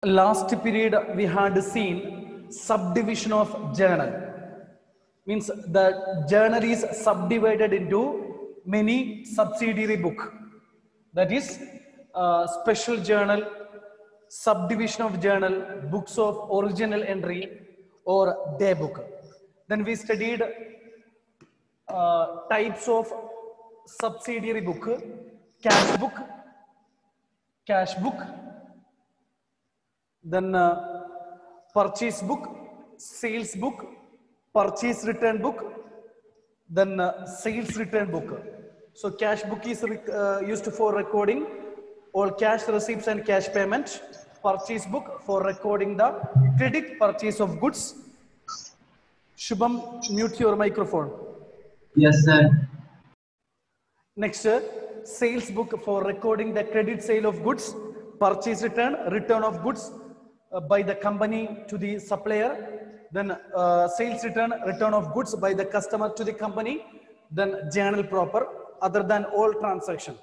Last period we had seen subdivision of journal. Means the journal is subdivided into many subsidiary book. That is special journal, subdivision of journal, books of original entry or day book. Then we studied types of subsidiary book, cash book, then purchase book, sales book, purchase return book, then sales return book. So cash book is used for recording all cash receipts and cash payment. Purchase book for recording the credit purchase of goods. Shubham, mute your microphone. Yes, sir. Next, sales book for recording the credit sale of goods, purchase return, return of goods by the company to the supplier, then sales return, return of goods by the customer to the company, then journal proper, other than all transaction.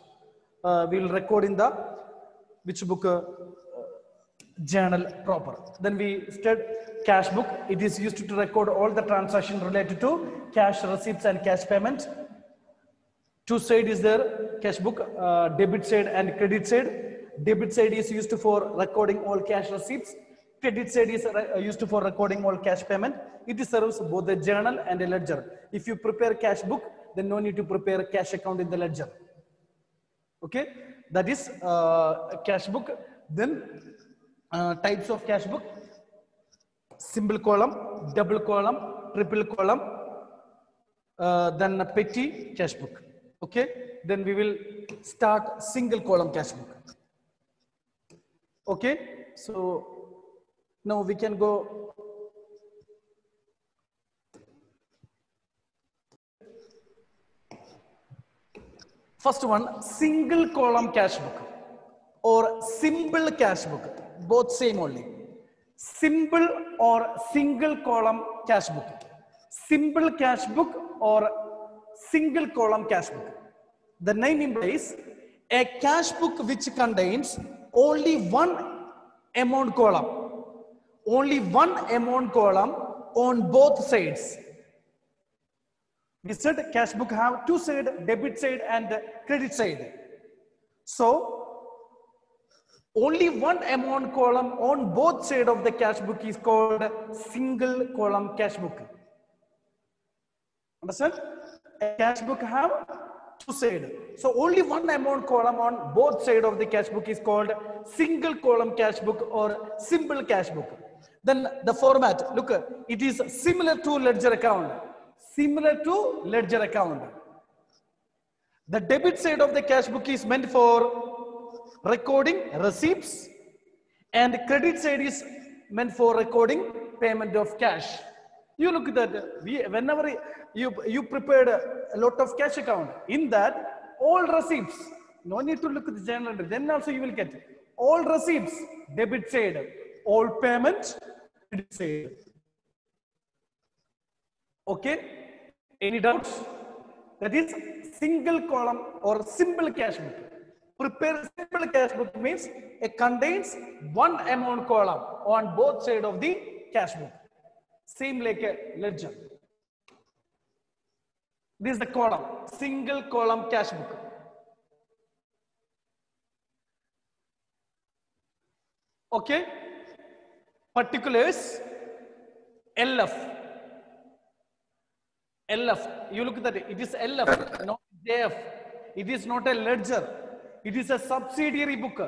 We will record in the which book journal proper. Then we studied cash book. It is used to record all the transaction related to cash receipts and cash payment. Two side is there, cash book, debit side and credit side. Debit side is used for recording all cash receipts. Credit side is used for recording all cash payment. It serves both the journal and a ledger. If you prepare cash book, then no need to prepare cash account in the ledger. Okay, that is cash book. Then types of cash book: single column, double column, triple column, then petty cash book. Okay, then we will start single column cash book. Okay, so now we can go. First one, single column cash book or simple cash book, both same only. Simple or single column cash book, simple cash book or single column cash book. The name implies a cash book which contains only one amount column, only one amount column on both sides. We said cash book have two sides, debit side and credit side. So only one amount column on both sides of the cash book is called single column cash book. Understand? A cash book have two sides. So only one amount column on both sides of the cash book is called single column cash book or simple cash book. Then the format, look, it is similar to ledger account. Similar to ledger account. The debit side of the cash book is meant for recording receipts and credit side is meant for recording payment of cash. You look at that, whenever you prepared a lot of cash account, in that all receipts, no need to look at the journal entry, then also you will get all receipts, debit side, all payment, credit side. Okay, any doubts? That is single column or simple cash book. Prepare simple cash book means it contains one amount column on both sides of the cash book. Same like a ledger. This is the column, single column cash book. Okay, particulars, LF. LF, you look at that, it is LF, not JF. It is not a ledger. It is a subsidiary book.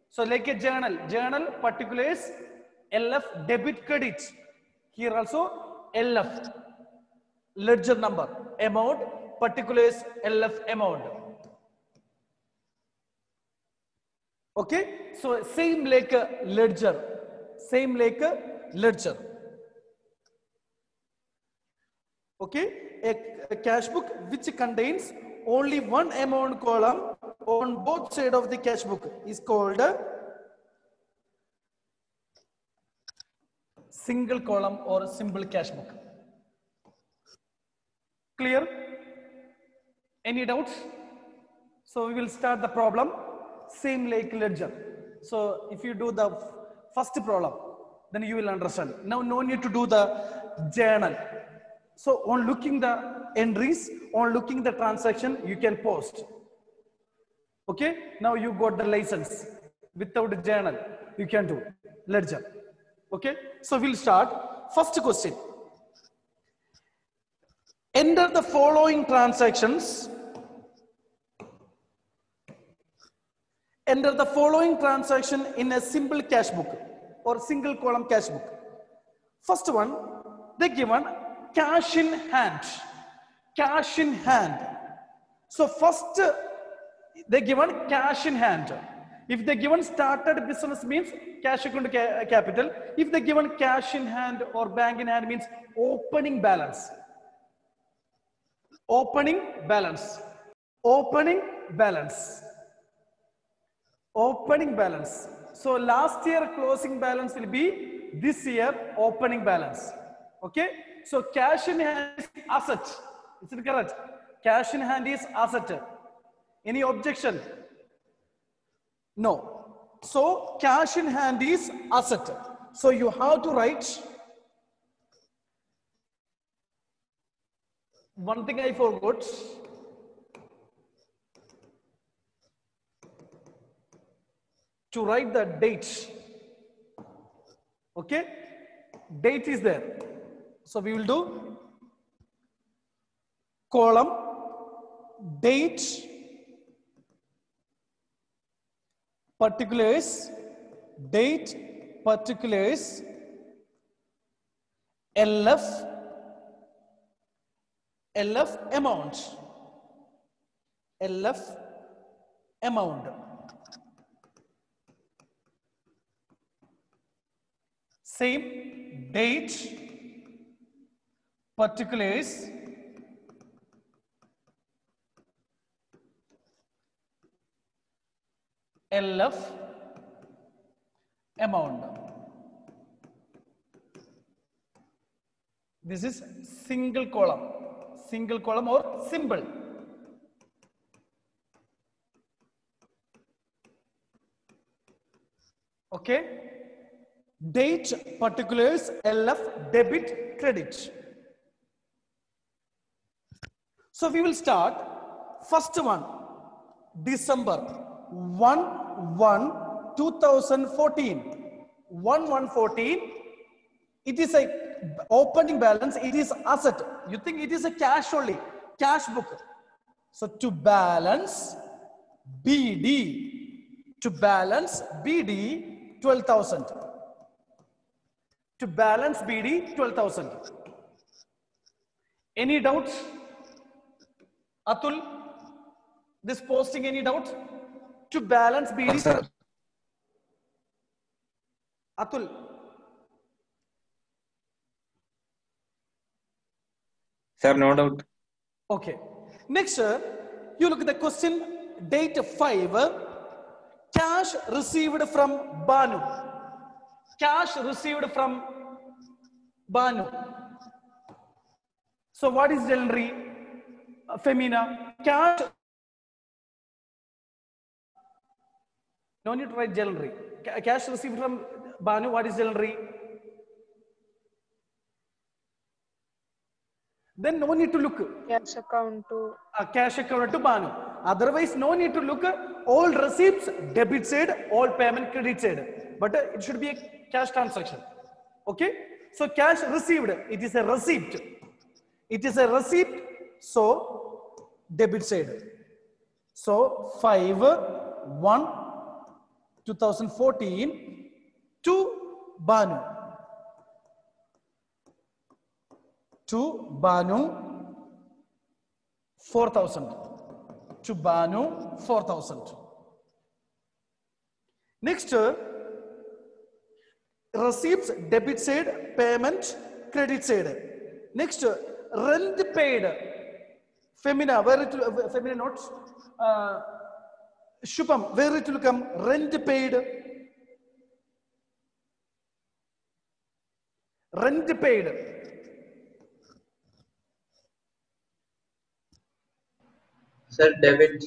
So like a journal, particulars, LF, debit, credit. Here also LF, ledger number, amount, particulars, LF amount. Okay, so same like a ledger, same like a ledger. Okay, a cash book which contains only one amount column on both sides of the cash book is called a single column or simple cash book. Clear? Any doubts? So we will start the problem. Same like ledger. So if you do the First problem. Then you will understand. Now no need to do the journal. So on looking the entries, on looking the transaction, you can post. Okay. Now you got the license. Without a journal, you can do ledger. Okay. So we'll start. First question. Enter the following transactions. Enter the following transaction in a simple cash book or single column cash book. First one, they given cash in hand. Cash in hand. So first, they given cash in hand. If they given started business means cash account capital. If they given cash in hand or bank in hand means opening balance. Opening balance. Opening balance. Opening balance. So last year closing balance will be this year opening balance. Okay. So cash in hand is asset. Is it correct? Cash in hand is asset. Any objection? No. So cash in hand is asset. So you have to write. One thing I forgot. To write the date. Okay. Date is there. So we will do column date particulars, date particulars, LF amount, LF amount. Same date particulars, LF amount. This is single column or symbol. Okay. Date particulars, LF debit credit. So we will start. First one, December 1/1/2014. 1/1/14. It is a opening balance. It is asset. You think it is a cash only, cash book. So to balance BD, 12,000. To balance BD 12,000. Any doubts? Atul, this posting, any doubt? To balance BD? Yes, sir. Atul. Sir, no doubt. Okay. Next, you look at the question, date 5, cash received from Banu. Cash received from Banu. So what is jewelry? Femina. Cash. No need to write jewelry. Cash received from Banu. What is jewelry? Then no need to look. Cash account to Cash account to Banu. Otherwise, no need to look. All receipts debit side, all payment credit side. But it should be a cash transaction. Okay. So cash received. It is a receipt. It is a receipt. So debit side. So 5/1/2014 to Banu. To Banu 4,000. To Banu 4,000. Next, receipts debit side, payment credit side. Next, rent paid. Femina, where it will, Femina notes. Shubham, where it will come? Rent paid. Rent paid. Sir, debit.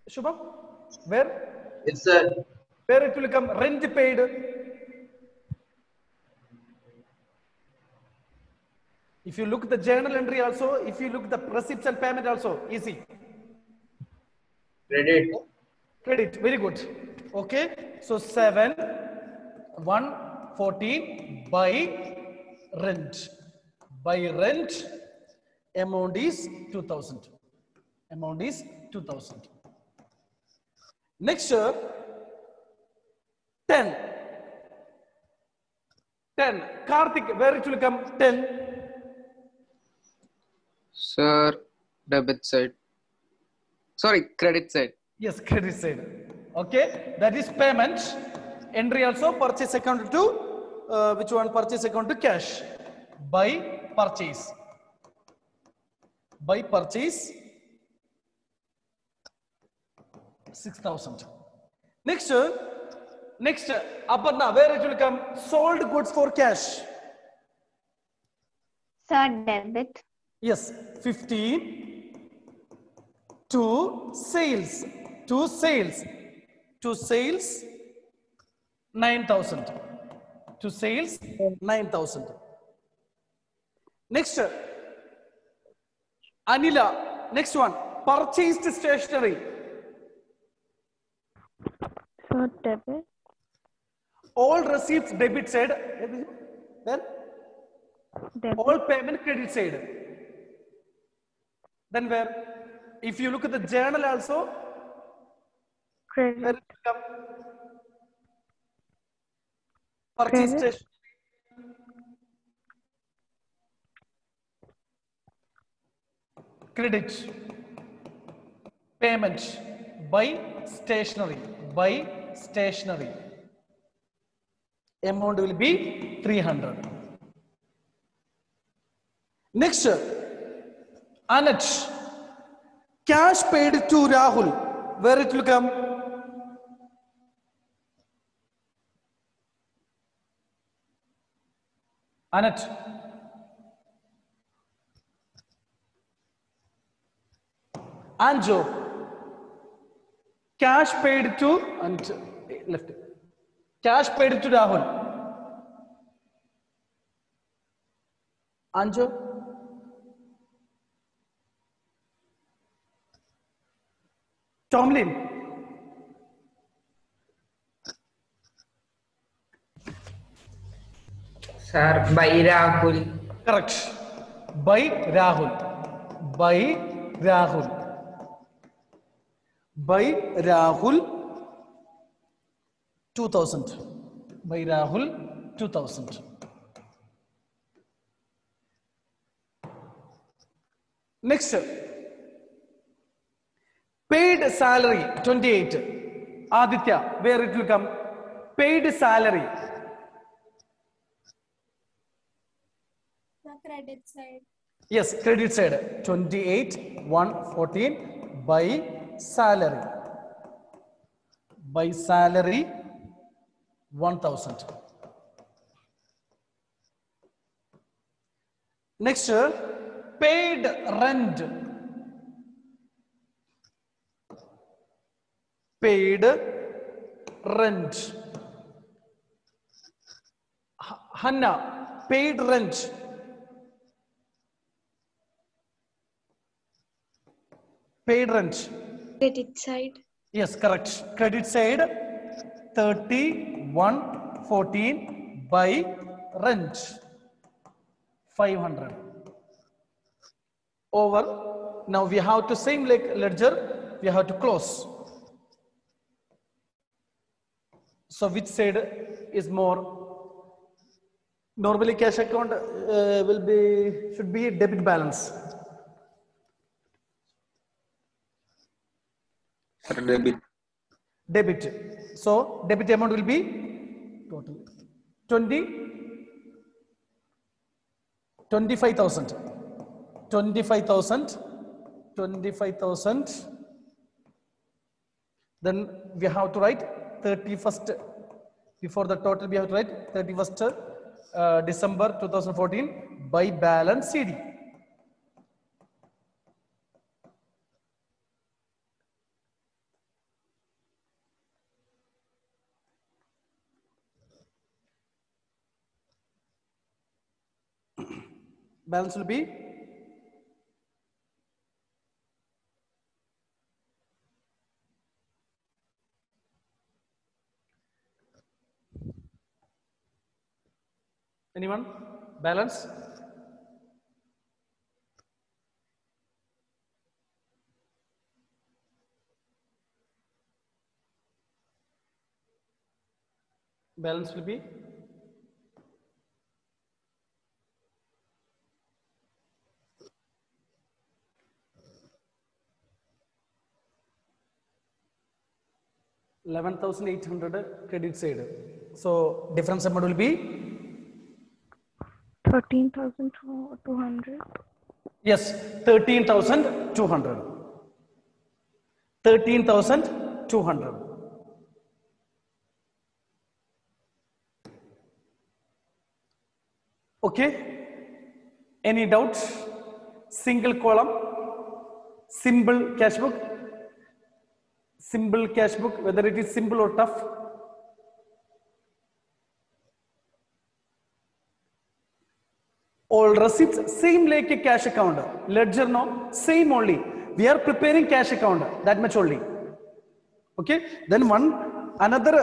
Shubham, where? It's a where it will come rent paid. If you look the journal entry also, if you look the receipts and payment also, easy. Credit. Credit, very good. Okay, so 7, 1, 14 by rent. By rent, amount is 2000. Amount is 2000. Next, 10. 10. Karthik, where it will come? 10. Sir, debit side. Sorry, credit side. Yes, credit side. Okay, that is payment. Entry also purchase account to which one? Purchase account to cash. By purchase. By purchase 6,000. Next, Aparna, where it will come? Sold goods for cash. Sir, debit. Yes, 15 to sales. To sales. To sales 9,000. To sales 9,000. Next, Anila. Next one. Purchased stationery. Sir, debit. All receipts debit side. Then Debit. all payment credit side. Then where? If you look at the journal also, where Credit. it come? Purchase Credit. station. Credit. Payment by stationery. By stationery. Amount will be 300. Next, Anach. Cash paid to Rahul. Where it will come? Anach. Anjo. Cash paid to and left. Cash paid to Rahul. Anjo. Tomlin. Sir, by Rahul. Correct. By Rahul. By Rahul. By Rahul 2000. By Rahul 2000. Next. Paid salary 28. Aditya, where it will come? Paid salary. The credit side. Yes, credit side 28, 114 by salary. By salary 1000. Next, paid rent. Paid rent. Hannah, paid rent. Paid rent. Credit side. Yes, correct. Credit side 3114 by rent 500. Over. Now we have to same like ledger, we have to close. So which side is more? Normally cash account should be debit balance. Sir, debit. Debit. So debit amount will be total 25,000. 25,000. 25,000. Then we have to write 31st. Before the total, we have to write 31st December 2014 by balance CD. Balance will be anyone? Balance? Balance will be 11,800 credit side. So difference amount will be 13,200. yes 13,200. 13,200. Okay. Any doubts? Single column, simple cash book. Simple cash book, whether it is simple or tough. All receipts same like a cash account. Ledger no same only. We are preparing cash account, that much only. Okay. Then another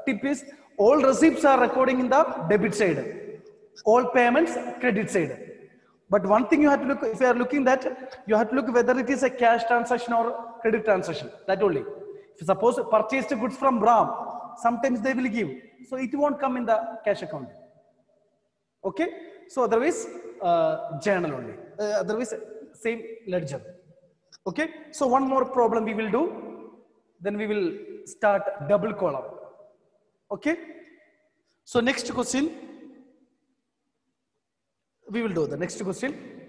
tip is all receipts are recording in the debit side. All payments credit side. But one thing you have to look, if you are looking that, you have to look whether it is a cash transaction or credit transaction. That only. If you suppose purchased goods from Ram, sometimes they will give. So it won't come in the cash account. Okay. So otherwise, journal only. Otherwise, same ledger. Okay. So one more problem we will do. Then we will start double column. Okay. So next question. We will do the next question.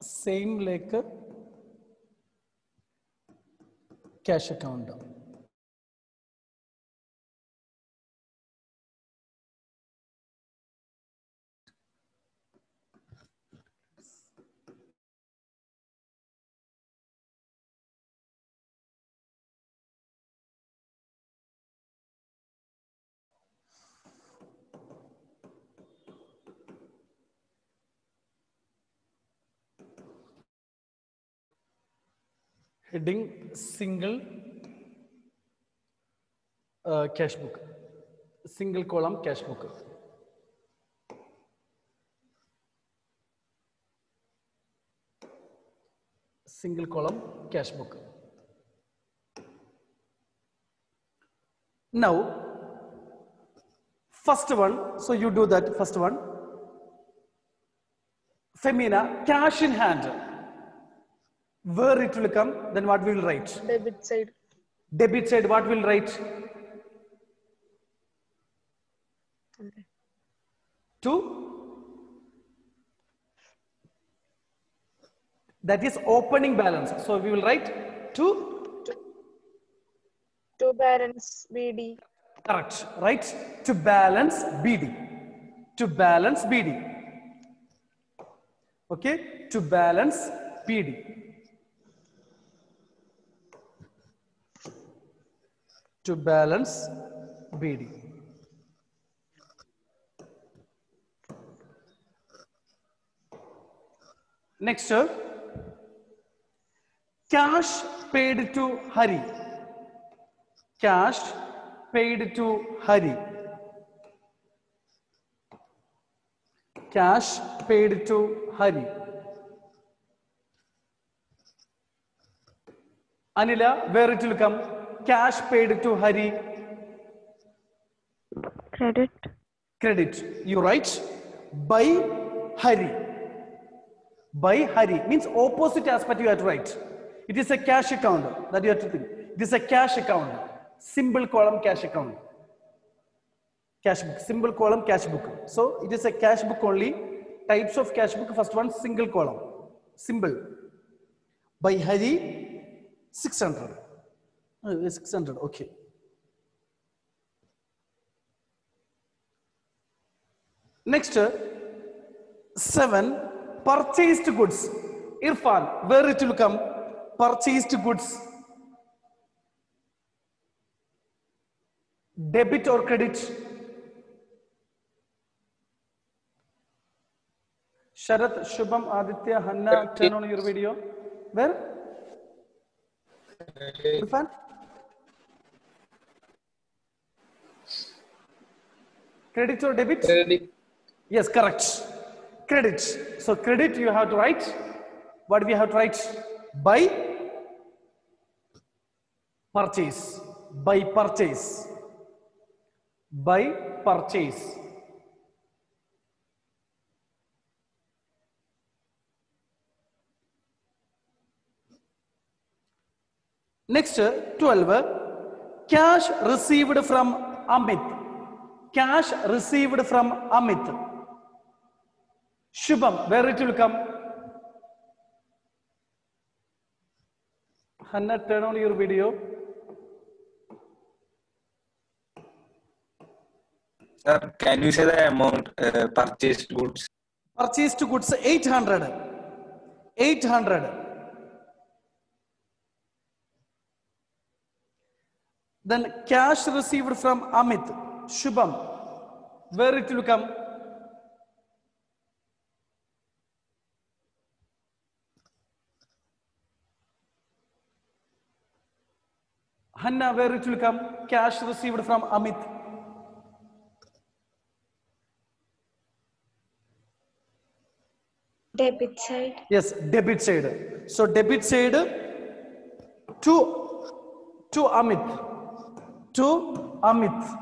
Same like a cash account. Heading single cash book, single column cash book. Single column cash book. Now, first one, so you do that first one. Femina, cash in hand. Where it will come, then what we will write? Debit side. Debit side, what will write? Okay. To? That is opening balance. So we will write to? To balance BD. Correct, right? To balance BD. To balance BD. Okay? To balance BD. To balance BD. Next, cash paid to Hari. Cash paid to Hari. Cash paid to Hari. Anila, where it will come? Cash paid to Hari. Credit. Credit. You write by Hari. By Hari means opposite aspect you have to write. It is a cash account that you have to think. It is a cash account. Simple column cash account. Cash book. Simple column cash book. So it is a cash book only. Types of cash book. First one single column. Symbol. By Hari 600. 600. Okay. Next 7. Purchased goods. Irfan, where it will come? Purchased goods. Debit or credit? Sharath, Shubham, Aditya, Hanna, turn on your video. Where? Irfan? Credit or debit? Credit. Yes, correct. Credit. So credit you have to write. What we have to write? By purchase. By purchase. By purchase. Next 12. Cash received from Amit. Cash received from Amit. Shubham, where it will come? Hanna, turn on your video. Sir, can you say the amount purchased goods? Purchased goods 800. 800. Then cash received from Amit. Shubham, where it will come? Hanna, where it will come? Cash received from Amit. Debit side. Yes, debit side. So debit side to Amit. To Amit.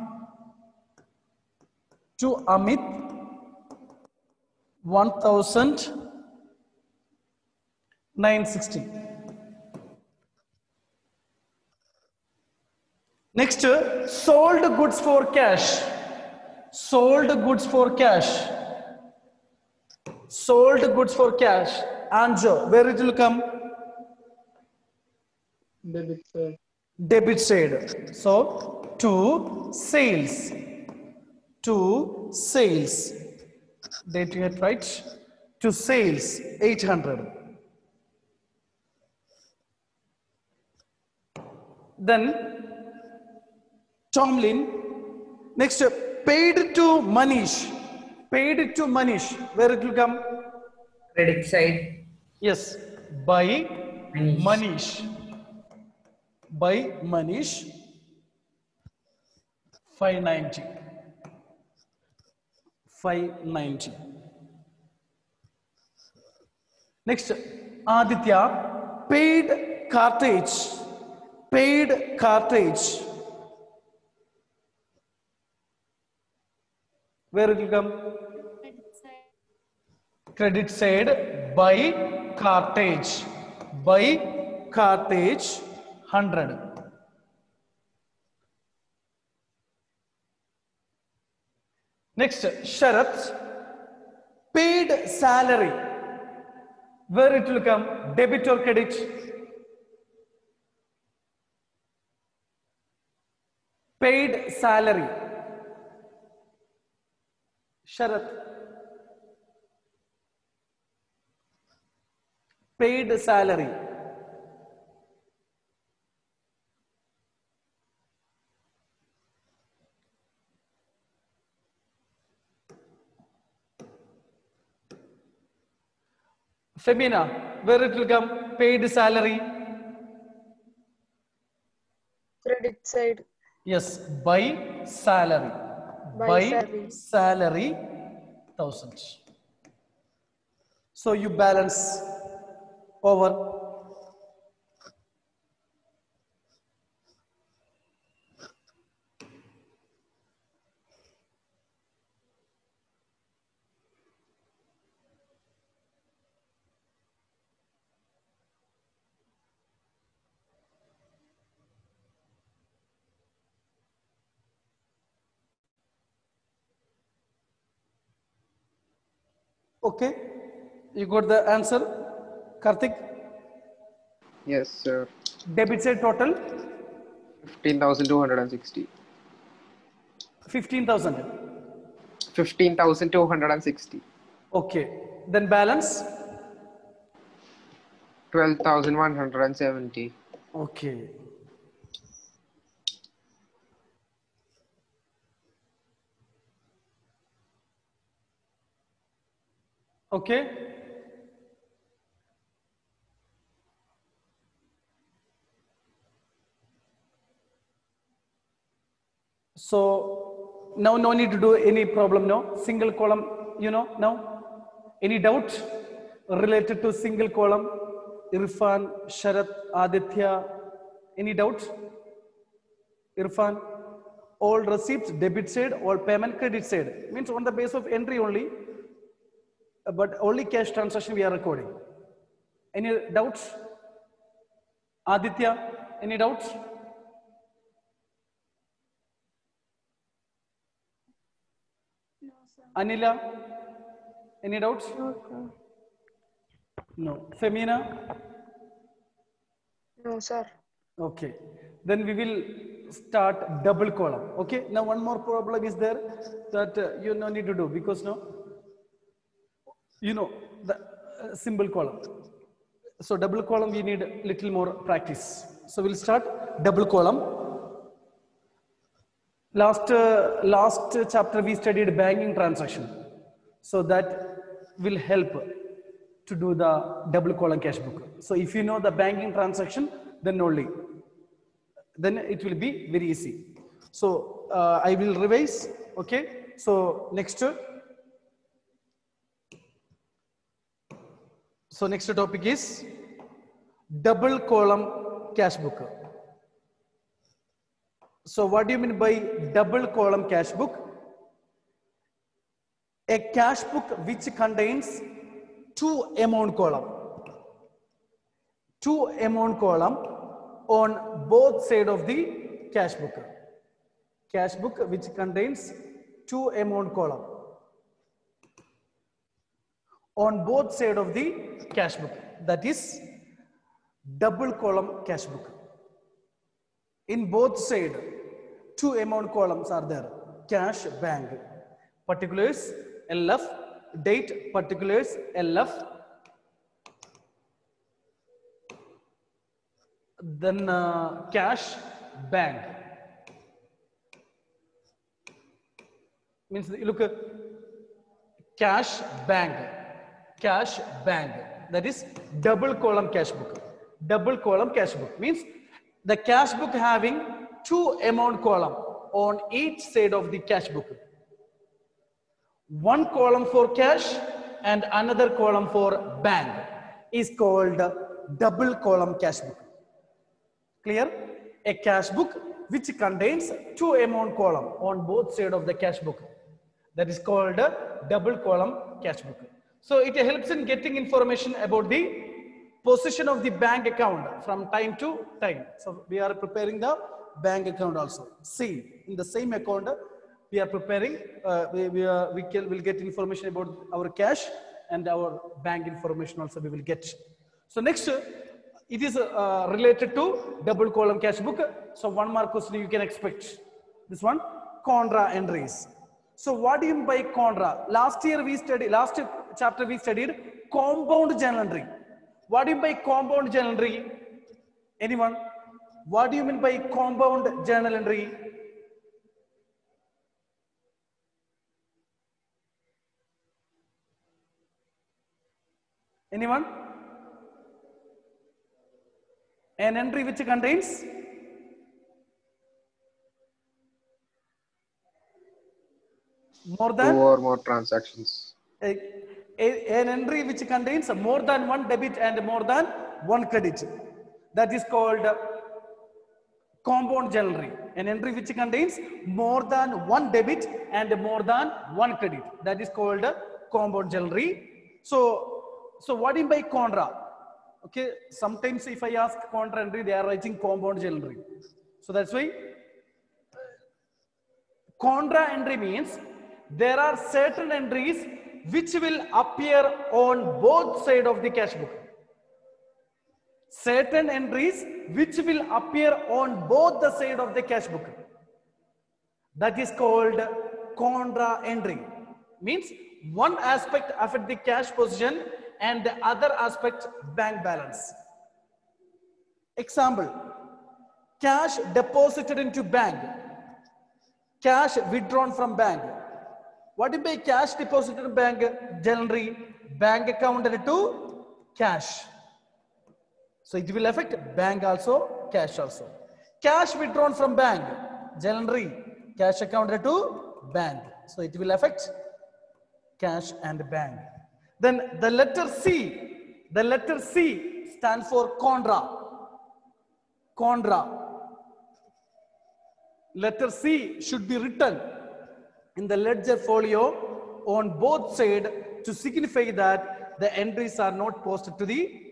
To Amit 1,960. Next, sold goods for cash. Sold goods for cash. Sold goods for cash. Anjo, where it will come? Debit side. Debit side. So, to sales. To sales. Date you had right? To sales, 800. Then, Tomlin. Next, paid to Manish. Paid to Manish. Where it will come? Credit side. Yes, by Manish. Manish. By Manish, 590. 590. Next, Aditya, paid cartridge. Paid cartridge. Where it will come? Credit side by cartridge. By cartridge 100. Next, Sharath, paid salary. Where it will come? Debit or credit? Paid salary. Sharath. Paid salary. Femina, where it will come? Paid salary. Credit side. Yes, by salary. By salary. Salary 1000. So you balance over. Okay, you got the answer, Karthik? Yes, sir. Debit side total 15,260. 15,000. 15,260. Okay, then balance. 12,170. Okay. Okay. So now no need to do any problem, no? Single column, you know, now? Any doubt related to single column? Irfan, Sharat, Aditya, any doubt? Irfan, all receipts debit side, all payment credit side. Means on the base of entry only, but only cash transaction we are recording. Any doubts? Aditya, any doubts? Anila, any doubts? No, sir. No. Femina? No, sir. Okay. Then we will start double column. Okay. Now one more problem is there that you no need to do because no, you know the symbol column. So double column we need little more practice. So we'll start double column. Last chapter we studied banking transaction. So that will help to do the double column cash book. So if you know the banking transaction, then only. Then it will be very easy. So I will revise. Okay. So next. So next topic is double column cash book. So what do you mean by double column cash book? A cash book which contains two amount column. Two amount column on both sides of the cash book. Cash book which contains two amount column on both sides of the cash book. That is double column cash book. In both sides, two amount columns are there. Cash, bank. Particulars, LF. Date, particulars, LF. Then cash, bank. Means look, cash, bank. Cash, bank. That is double column cash book. Double column cash book means the cash book having two amount column on each side of the cash book. One column for cash and another column for bank is called double column cash book. Clear? A cash book which contains two amount column on both sides of the cash book. That is called a double column cash book. So it helps in getting information about the position of the bank account from time to time. So we are preparing the bank account also. See, in the same account, we are preparing, we'll get information about our cash and our bank information also we will get. So next, it is related to double column cash book. So one more question you can expect. This one, contra entries. So what do you mean by contra? Last chapter we studied compound journal entry. What do you mean by compound journal entry? Anyone? What do you mean by compound journal entry? Anyone? An entry which contains more than Two or more transactions. an entry which contains more than one debit and more than one credit. That is called compound journal entry. An entry which contains more than one debit and more than one credit. That is called compound journal entry. So what do you mean by contra? Okay, sometimes if I ask contra entry, they are writing compound journal entry. So that's why contra entry means there are certain entries which will appear on both sides of the cash book. Certain entries which will appear on both the side of the cash book. That is called contra entry. Means one aspect affect the cash position and the other aspect bank balance. Example, cash deposited into bank, cash withdrawn from bank. What if by cash deposited in bank? Generally, bank account to cash. So it will affect bank also, cash also. Cash withdrawn from bank, generally cash account to bank. So it will affect cash and bank. Then the letter C stands for contra. Contra. Letter C should be written in the ledger folio on both sides to signify that the entries are not posted to the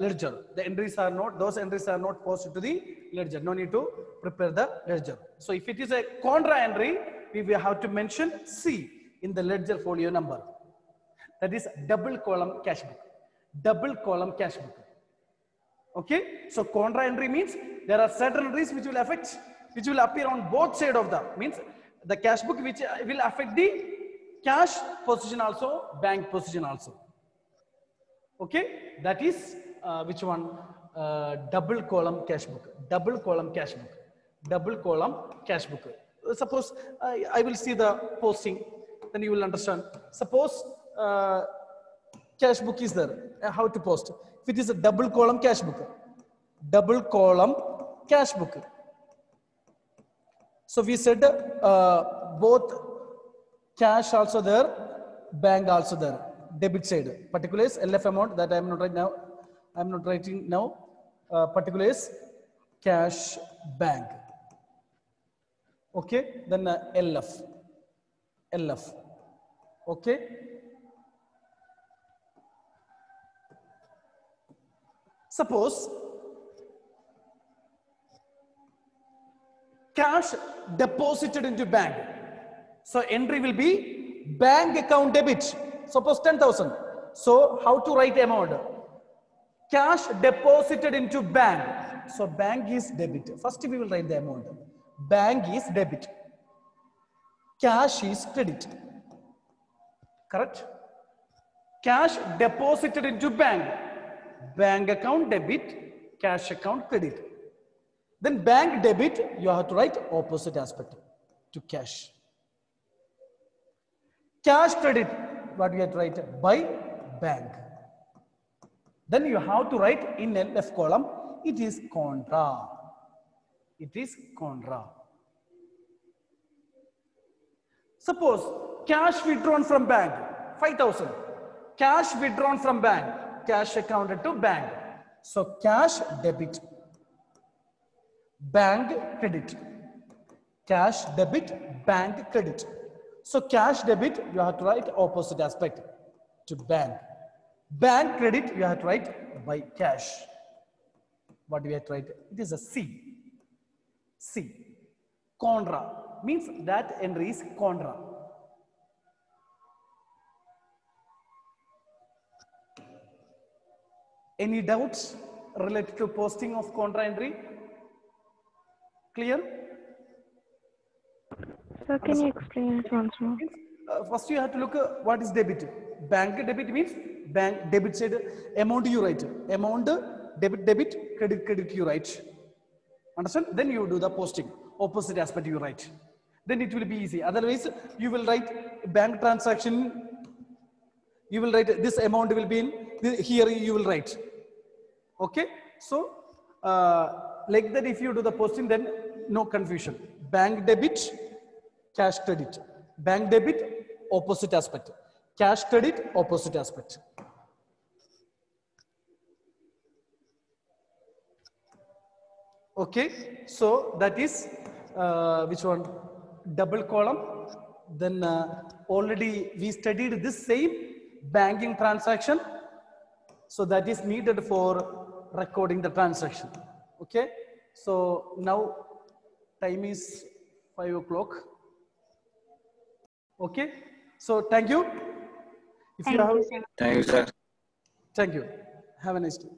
ledger. The entries are not, those entries are not posted to the ledger. No need to prepare the ledger. So if it is a contra entry, we will have to mention C in the ledger folio number. That is double column cash book. Double column cash book. Okay. So contra entry means there are certain entries which will affect, which will appear on both sides of the, means the cash book which will affect the cash position also, bank position also. Okay, that is which one? Double column cash book. Double column cash book. Double column cash book. Suppose I will see the posting, then you will understand. Suppose cash book is there. How to post? If it is a double column cash book. Double column cash book. So we said both cash also there, bank also there. Debit side, particulars LF amount that I am not right now. I am not writing now. Particulars cash bank. Okay, then LF. LF. Okay. Suppose cash deposited into bank. So entry will be bank account debit. Suppose 10,000. So how to write amount? Cash deposited into bank. So bank is debit. First we will write the amount. Bank is debit. Cash is credit. Correct? Cash deposited into bank. Bank account debit. Cash account credit. Then bank debit, you have to write opposite aspect to cash. Cash credit, what we have to write? By bank. Then you have to write in LF column, it is contra. It is contra. Suppose cash withdrawn from bank, 5,000. Cash withdrawn from bank, cash accounted to bank. So cash debit. Bank credit. Cash debit, bank credit. So cash debit, you have to write opposite aspect to bank. Bank credit, you have to write by cash. What do we have to write? It is a C. C. Contra means that entry is contra. Any doubts related to posting of contra entry? Clear? Sir, can you explain it once more? First you have to look what is debit. Bank debit means bank debit side amount you write. Amount debit, credit you write. Understand? Then you do the posting. Opposite aspect you write. Then it will be easy. Otherwise you will write bank transaction. You will write this amount will be in here you will write. Okay. So like that if you do the posting then no confusion. Bank debit, cash credit. Bank debit, opposite aspect. Cash credit, opposite aspect. Okay, so that is which one? Double column. Then already we studied this same banking transaction. So that is needed for recording the transaction. Okay, so now time is 5 o'clock. Okay, so thank you. If you have, Thank you, sir. thank you. Have a nice day.